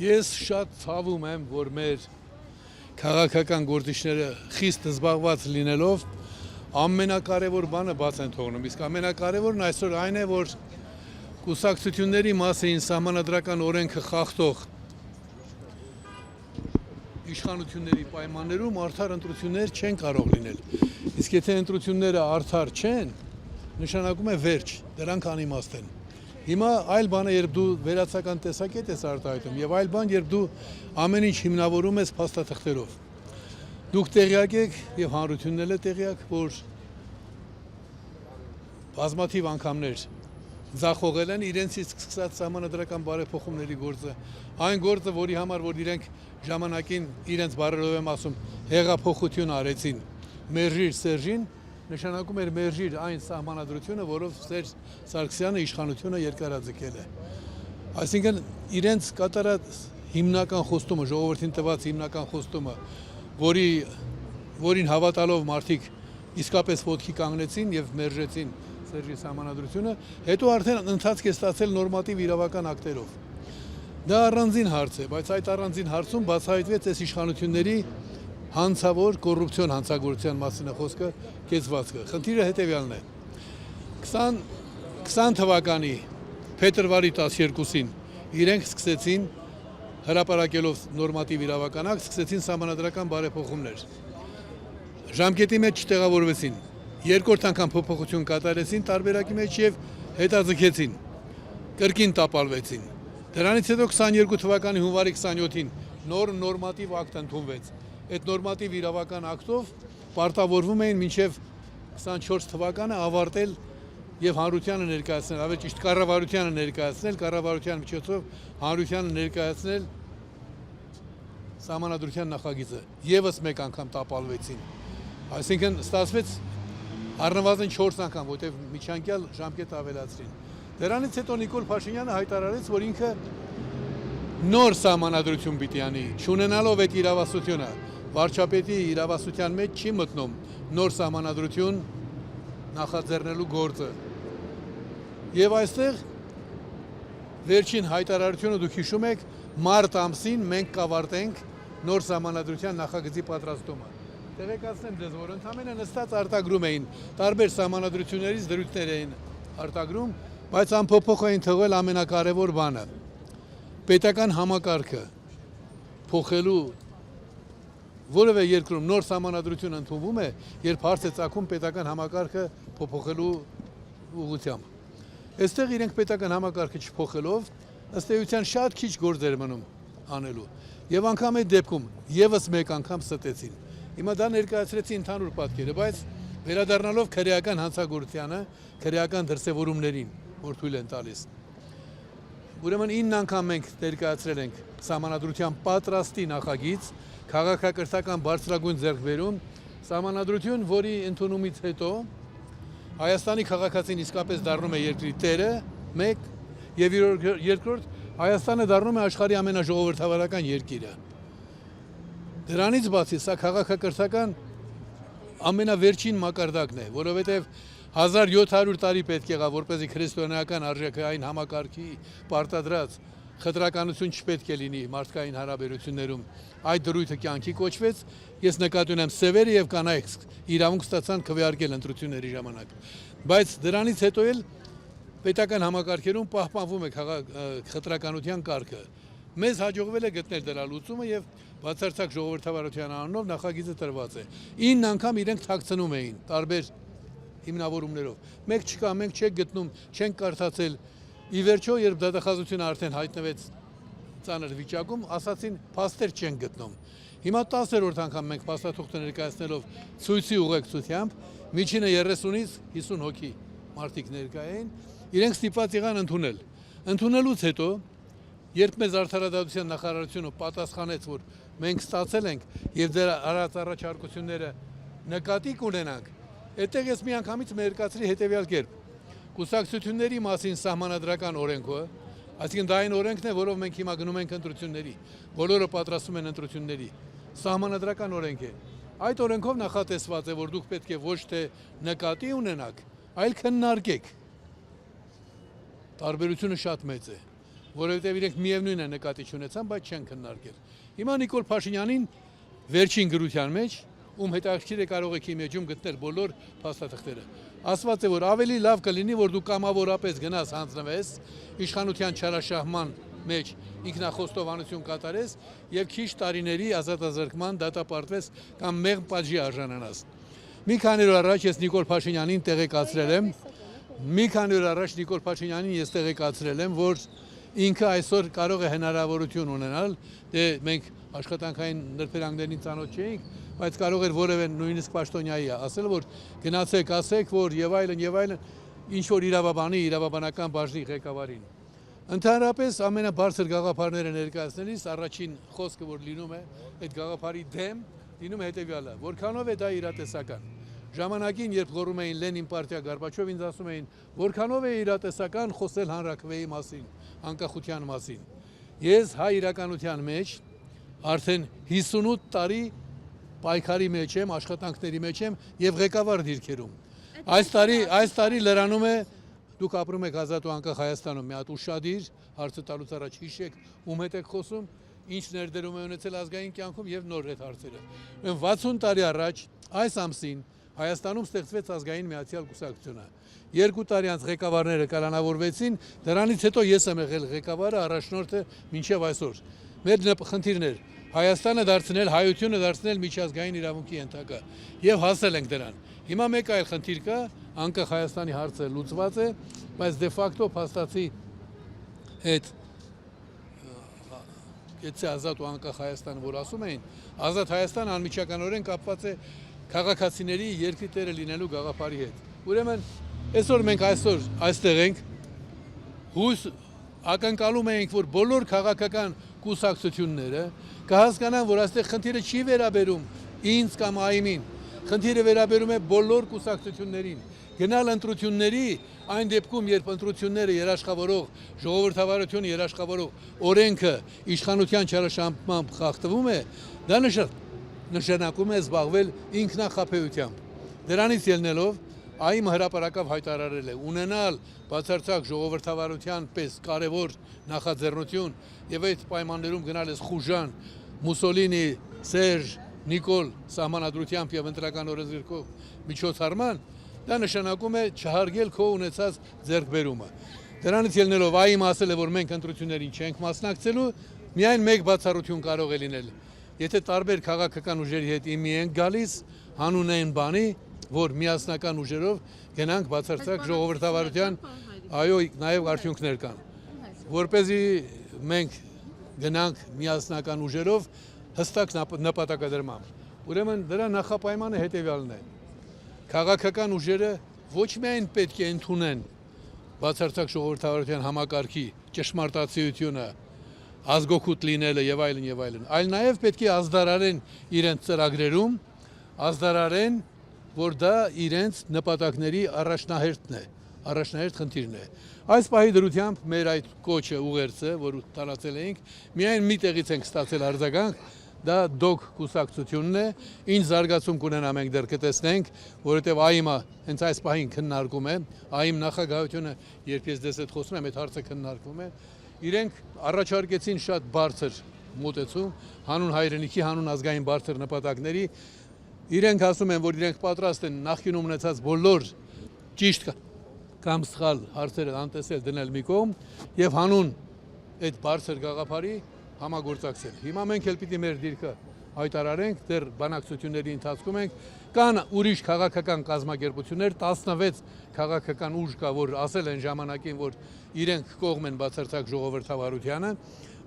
Ես շատ ցավում եմ, որ մեր քաղաքական գործիչները խիստ զբաղված լինելով ամենակարևոր բանը բաց են թողնում, իսկ ամենակարևորն այսօր այն է, որ կուսակցությունների մասին սահմանադրական օրենքը խախտող իշխանությունների պայմաններում արդար ընտրություններ չեն կարող լինել, իսկ եթե ընտրությունները արդար չեն, նշանակում է վերջ, դրանք անիմաստ են։ Հիմա այլ բան է, երբ դու վերացական տեսակետ ես արտահայտում, եւ այլ բան, երբ դու ամեն ինչ հիմնավորում ես փաստաթղթերով։ Դուք տեղյակ եք եւ հանրությունն էլ է տեղյակ, որ բազմաթիվ անգամներ ձախողել են իրենցից սկսած սահմանադրական բարեփոխումների գործը, այն գործը, որի համար որ իրենք ժամանակին իրենց բարերով եմ ասում, հեղափոխություն արեցին, մերժիր Սերժին, նշանակում էր մերժիր այն սահմանադրությունը, որով Սերժ Սարգսյանը իշխանությունը երկարաձգել է։ Այսինքն իրենց կատարած հիմնական խոստումը, ժողովրդին տված հիմնական խոստումը, որին հավատալով մարդիկ իսկապես ոտքի կանգնեցին եւ մերժեցին Սերժի սահմանադրությունը, հետո արդեն ընթացք է ստացել նորմատիվ իրավական ակտերով։ Դա առանձին հարց է, բայց այդ առանձին հարցում բացահայտվեց այս իշխանությունների հանցավոր կոռուպցիոն հանցագործության մասին է խոսքը, կեցվածքը։ Խնդիրը հետևյալն է։ 20 թվականի փետրվարի 12-ին իրենք սկսեցին հրապարակելով նորմատիվ իրավական ակտ, սկսեցին սահմանադրական բարեփոխումներ։ Ժամկետի մեջ չտեղավորվեցին։ Երկրորդ անգամ փոփոխություն կատարեցին տարբերակի մեջ եւ հետաձգեցին։ Կրկին տապալվեցին։ Դրանից հետո 22 թվականի հունվարի 27-ին նոր նորմատիվ ակտ ընդունվեց։ Այդ նորմատիվ իրավական ակտով պարտավորվում էին մինչև 24 թվականը ավարտել եւ հանրությանը ներկայացնել, ավելի ճիշտ կառավարությանը ներկայացնել, կառավարության միջոցով հանրությանը ներկայացնել սահմանադրության նախագիծը։ Եվս մեկ անգամ տապալվեցին։ Այսինքն ստացվեց առնվազն 4 անգամ, որտեղ միջանկյալ ժամկետ ավելացրին։ Դրանից հետո Նիկոլ Փաշինյանը հայտարարեց, որ ինքը նոր սահմանադրություն պիտի անի, չունենալով այդ իրավասությունը, վարչապետի իրավասության մեջ չի մտնում նոր սահմանադրություն նախաձեռնելու գործը։ Եվ այստեղ վերջին հայտարարությունը դուք հիշում եք, մարտ ամսին մենք կավարտենք նոր սահմանադրության նախագծի պատրաստումը։ Տեղեկացնեմ ձեզ, որ ընդամենը նստած արտագրում էին, տարբեր սահմանադրություններից դրույթներ էին արտագրում, բայց անփոփոխ էին թողել ամենակարևոր բանը։ Պետական համակարգը փոխելու որևէ երկրում նոր սահմանադրություն ընդունվում է, երբ հարց է ծագում պետական համակարգը փոփոխելու ուղղությամբ։ Այստեղ իրենք պետական համակարգը չփոխելով, ըստ էության շատ քիչ գործեր մնում անելու։ Եվ անգամ այդ դեպքում եւս մեկ անգամ ստեցին։ Հիմա դա ներկայացրեցի ընդհանուր պատկերը, բայց վերադառնալով քրեական հանցագործությանը, քրեական դրսևորումներին, որ թույլ են տալիս։ Ուրեմն 9 անգամ մենք ներկայացրել ենք սահմանադրության պատրաստի նախագիծ, քաղաքակրթական բարձրագույն ձեռքբերում, սահմանադրություն, որի ընդունումից հետո Հայաստանի քաղաքացին իսկապես դառնում է երկրի տերը, մեկ, եւ երկրորդ Հայաստանը դառնում է աշխարհի ամենաժողովրդավարական երկիրը։ Դրանից բացի սա քաղաքակրթական ամենավերջին մակարդակն է, որովհետեւ 1700 տարի պետք եղավ, որպեսզի քրիստոնեական արժեքային համակարգի պարտադրած խտրականություն չպետք է լինի մարդկային հարաբերություններում։ Այդ դրույթը կյանքի կոչվեց, ես նկատի ունեմ սևերը եւ կանայք իրավունք ստացան քվեարկել ընտրությունների ժամանակ։ Բայց դրանից հետո էլ պետական համակարգերում պահպանվում է խտրականության կարգը։ Մեզ հաջողվել է գտնել դրա լուծումը եւ բացարձակ ժողովրդավարության անունով նախագիծը տրված է։ 9 անգամ իրենք թաքցնում էին տարբեր հիմնավորումներով։ Մեկ չկա, մենք չենք գտնում, չենք կարդացել։ Ի վերջո, երբ դատախազությունը արդեն հայտնվեց ծանր վիճակում, ասացին փաստեր չենք գտնում։ Հիմա 10-րդ անգամ մենք փաստաթուղթը ներկայացնելով ցույցի ուղեկցությամբ, միջինը 30-ից 50 հոգի մարդիկ ներկա էին, իրենք ստիպված եղան ընդունել։ Ընդունելուց հետո, երբ մեզ արդարադատության նախարարությունը պատասխանեց, որ մենք ստացել ենք եւ դեր արած առաջարկությունները նկատի կունենանք, այդտեղ ես միանգամից ներկայացրի հետեւյալ կերպ. Կուսակցությունների մասին սահմանադրական օրենքը, այսինքն դա այն օրենքն է, որով մենք հիմա գնում ենք ընտրությունների, բոլորը պատրաստում են ընտրությունների, սահմանադրական օրենք է։ Այդ օրենքով նախատեսված է, որ դուք պետք է ոչ թե նկատի ունենաք, այլ քննարկեք։ Տարբերությունը շատ մեծ է։ որովհետև իրենք միևնույն է նկատի չունեցան, բայց չեն քննարկել։ Հիմա Նիկոլ Փաշինյանին վերջին գրության մեջ, ում հետաքրքիր է կարող եք իմեջում գտնել բոլոր փաստաթղթերը։ Ասված է, որ ավելի լավ կլինի, որ դու կամավորապես գնաս հանձնվես իշխանության չարաշահման մեջ ինքնախոստովանություն կատարես եւ քիչ տարիների ազատազրկման դատապարտվես կամ մեղմ պատժի արժանանաս։ Մի քանի օր առաջ ես Նիկոլ Փաշինյանին տեղեկացրել եմ, որ ինքը այսօր կարող է հնարավորություն ունենալ, դե մենք աշխատանքային նրբերանգներին ծանոթ չէինք, բայց կարող էր որևէ նույնիսկ պաշտոնյայի ասել, որ գնացեք, ասեք, որ եւ այլն, ինչ որ իրավաբանական բաժնի ղեկավարին։ Ընդհանրապես ամենաբարձր գաղափարները ներկայացնելիս առաջին խոսքը, որ լինում է այդ գաղափարի դեմ, լինում է հետեւյալը, որքանով է դա իրատեսական։ Ժամանակին, երբ գոռում էին Լենին պարտիա Գորբաչով, ինձ ասում էին, որքանով է իրատեսական խոսել հանրաքվեի մասին, անկախության մասին։ Ես հայ իրականության մեջ արդեն 58 տարի պայքարի մեջ եմ, աշխատանքների մեջ եմ եւ ղեկավար դիրքերում։ Այս տարի լրանում է, դուք ապրում եք ազատ ու անկախ Հայաստանում, մի հատ ուշադիր, հարցը տալուց առաջ հիշեք, ում հետ եք խոսում, ինչ ներդրում է ունեցել ազգային կյանքում եւ նոր այդ հարցերը։ 60 տարի առաջ այս ամսին Հայաստանում ստեղծվեց ազգային միացյալ կուսակցությունը։ 2 տարի անց ղեկավարները կալանավորվեցին, դրանից հետո ես եմ եղել ղեկավարը, առաջնորդը մինչև այսօր։ Մեր խնդիրն էր Հայաստանը դարձնել, հայությունը դարձնել միջազգային իրավունքի ենթակա եւ հասել ենք դրան։ Հիմա մեկ այլ խնդիր կա, անկախ Հայաստանի հարցը լուծված է, բայց դե ֆակտո փաստացի այդ ազատ ու անկախ Հայաստանը, որ ասում էին, ազատ Հայաստանը անմիջականորեն կապված է քաղաքացիների երկրի տերը լինելու գաղափարի հետ։ Ուրեմն այսօր մենք այստեղ ենք, հույս ակնկալում ենք, որ բոլոր քաղաքական կուսակցությունները կհասկանան, որ այստեղ խնդիրը չի վերաբերում ինձ կամ ԱԻՄ-ին, խնդիրը վերաբերում է բոլոր կուսակցություններին։ Գնալ ընտրությունների այն դեպքում, երբ ընտրությունները երաշխավորող, ժողովրդավարությունը երաշխավորող օրենքը իշխանության չարաշահմամբ խախտվում է, դա նշանակում է զբաղվել ինքնախաբեությամբ։ Դրանից ելնելով ԱԻՄ-ը հրապարակավ հայտարարել է ունենալ բացարձակ ժողովրդավարության պես կարևոր նախաձեռնություն եւ այդ պայմաններում գնալ ես Խուժան, Մուսոլինի, Սերժ, Նիկոլ սահմանադրությամբ եւ ընտրական օրենսգրքով միջոցառման, դա նշանակում է չհարգել քո ունեցած ձեռքբերումը։ Դրանից ելնելով ԱԻՄ-ը ասել է, որ մենք ընտրություններին չենք մասնակցելու, միայն մեկ բացառություն կարող է լինել։ Եթե տարբեր քաղաքական ուժերի հետ իմի ենք գալիս, հանուն այն բանի, որ միասնական ուժերով գնանք բացարձակ ժողովրդավարության, այո, նաև արդյունքներ կան։ Որպեսզի մենք գնանք միասնական ուժերով հստակ նպատակադրմամբ։ Ուրեմն դրա նախապայմանը հետևյալն է։ Քաղաքական ուժերը ոչ միայն պետք է ընդունեն բացարձակ ժողովրդավարության համակարգի ճշմարտացիությունը, ազգօգուտ լինելը եւ այլն, այլ նաեւ պետք է ազդարարեն իրենց ծրագրերում, ազդարարեն, որ դա իրենց նպատակների առաջնահերթ խնդիրն է։ Այս պահի դրությամբ մեր այդ կոչը ուղերձը, որ տարածել էինք, միայն մի տեղից ենք ստացել արձագանք, դա դոկ կուսակցությունն է, ինչ զարգացում կունենա մենք դեռ կտեսնենք, որովհետև ԱԻՄ-ը հենց այս պահին քննարկում է, ԱԻՄ նախագահությունը, երբ ես դες այդ խոսում եմ, այդ հարցը քննարկվում է, իրենք առաջարկեցին շատ բարձր մոտեցում, հանուն հայրենիքի, հանուն ազգային բարձր նպատակների, իրենք ասում են, որ իրենք պատրաստ են նախկինում ունեցած բոլոր ճիշտ կամ սխալ հարցերը անտեսել դնել մի կողմ եւ հանուն այդ բարձր գաղափարի համագործակցել։ Հիմա մենք էլ պիտի մեր դիրքը հայտարարենք, դեռ բանակցությունների ընթացքում ենք, կան ուրիշ քաղաքական կազմակերպություններ, 16 քաղաքական ուժ կա, որ ասել են ժամանակին, որ իրենք կողմ են բացարձակ ժողովրդավարությանը,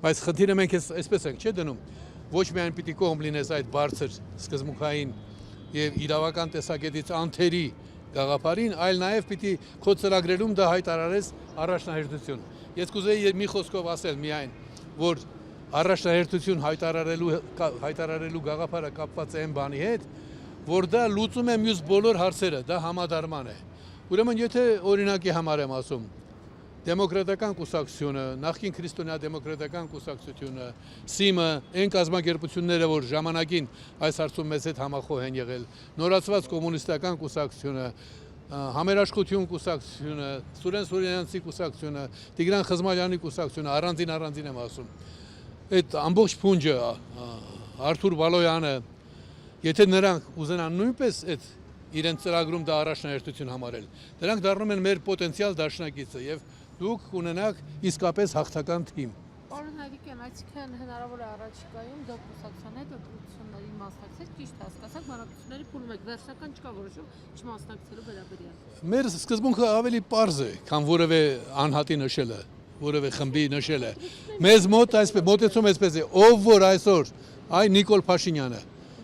բայց խնդիրը մենք այսպես ենք, չէ՞ դնում, ոչ միայն պիտի կողմ լինես այդ բարձր սկզբունքային եւ իրավական տեսակետից անթերի գաղափարին, այլ նաեւ պիտի քո ծրագրերում դա հայտարարես առաջնահերթություն։ Ես կուզեի մի խոսքով ասել միայն, որ առաջնահերթություն հայտարարելու գաղափարը կապված է այն բանի հետ, որ դա լուծում է մյուս բոլոր հարցերը, դա համադարման է։ Ուրեմն եթե օրինակի համար եմ ասում, դեմոկրատական կուսակցությունը, նախկին քրիստոնյա դեմոկրատական կուսակցությունը, ՍԻՄ-ը, այն կազմակերպությունները, որ ժամանակին այս հարցում մեզ հետ համախոհ են եղել, նորացված կոմունիստական կուսակցությունը, Համերաշխություն կուսակցությունը, Սուրեն Սուրյանցի կուսակցությունը, Տիգրան Խզմալյանի կուսակցությունը, առանձին եմ ասում։ Այդ ամբողջ փունջը Արթուր Բալոյանը, եթե նրանք ուզենան նույնպես այդ իրենց ծրագրում դա առաջնահերթություն համարել, դրանք դառնում են մեր պոտենցիալ դաշնակիցը եւ դուք կունենաք իսկապես հաղթական թիմ։ Պարոն Հայրիկյան, այսինքն հնարավոր է առաջիկայում դուք կուսակցության հետ ընտրությունների մասնակցեք, ճիշտ հասկացաք, բանակցությունների փուլում եք, վերջնական չկա որոշում չմասնակցելու վերաբերյալ։ Մեր սկզբունքը ավելի պարզ է, քան որևէ անհատի նշելը, որևէ խմբի նշելը։ Մեզ մոտ այսպես մոտեցում այսպես է, ով որ այսօր այ Նիկոլ Փաշինյանը,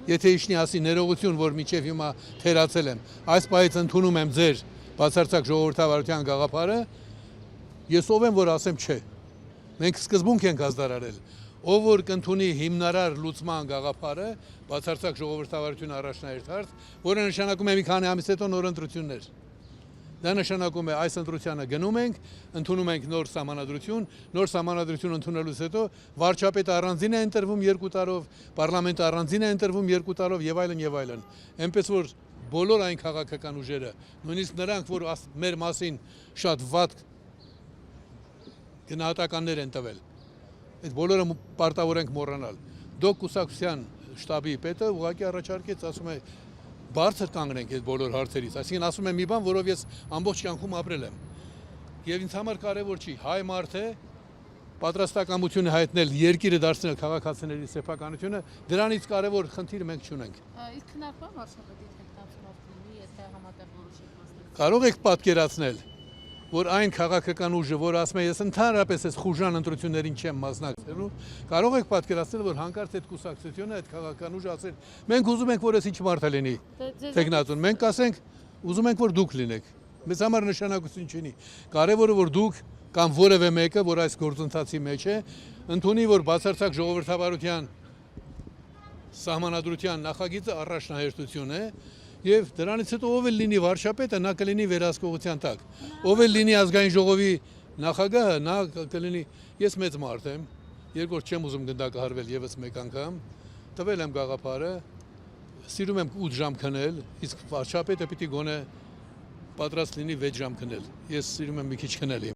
եթե իջնի ասի ներողություն, որ միջև հիմա թերացել եմ, այս պահից ընդունում եմ ձեր բացարձակ ժողովրդավարության գաղափարը, ես ով եմ որ ասեմ չէ։ Մենք սկզբունք ենք ազդարարել, ով որ կընդունի հիմնարար լուծման գաղափարը, բացարձակ ժողովրդավարություն առաջնահերթ հարց, որը նշանակում է մի քանի ամիս հետո նոր ընտրություններ։ Դա նշանակում է այս ընտրությանը գնում ենք, ընդունում ենք նոր սահմանադրություն ընդունելուց հետո վարչապետը առանձին է ընտրվում 2 տարով, պարլամենտը առանձին է ընտրվում 2 տարով եւ այլն եւ այլն։ Այնպես որ բոլոր այն քաղաքական ուժերը, նույնիսկ նրանք, որ մեր մասին շատ վատ գնահատականներ են տվել, այդ բոլորը պարտավոր ենք մոռանալ։ Դոկ կուսակցության շտաբի պետը ուղղակի առաջարկեց, ասում է բարձր կանգնենք այդ բոլոր հարցերից, այսինքն ասում եմ մի բան, որով ես ամբողջ կյանքում ապրել եմ։ Եվ ինձ համար կարևոր չի հայ մարդ է, պատրաստակամությունը հայտնել երկիրը դարձնել քաղաքացիների սեփականությունը, դրանից կարևոր խնդիր մենք չունենք։ Իսկ քննարկվում վարչապետի թեկնածու լինի, եթե համատեղ որոշեք մասնակցել։ Կարող եք պատկերացնել, որ այն քաղաքական ուժը, որ ասում է ես ընդհանրապես այս խուժան ընտրություններին չեմ մասնակցելու, կարող եք պատկերացնել, որ հանկարծ այդ կուսակցությունը, այդ քաղաքական ուժը ասել, մենք ուզում ենք, որ այս ինչ մարդը լինի թեկնածուն, մենք ասենք, ուզում ենք, որ դուք լինեք։ Մեզ համար նշանակություն չունի։ Կարևորը որ դուք կամ որևէ մեկը, որ այս գործընթացի մեջ է, ընդունի, որ բացարձակ ժողովրդավարության սահմանադրության նախագիծը առաջնահերթություն է, եւ դրանից հետո ով էլ լինի վարչապետը, նա կլինի վերահսկողության տակ։ Ով էլ լինի ազգային ժողովի նախագահը, նա կլինի։ Ես մեծ մարդ եմ, երկրորդ չեմ ուզում գնդակահարվել եւս մեկ անգամ, տվել եմ գաղափարը, սիրում եմ 8 ժամ քնել, իսկ վարչապետը պիտի գոնե պատրաստ լինի 6 ժամ քնել։ Ես սիրում եմ մի քիչ քնել։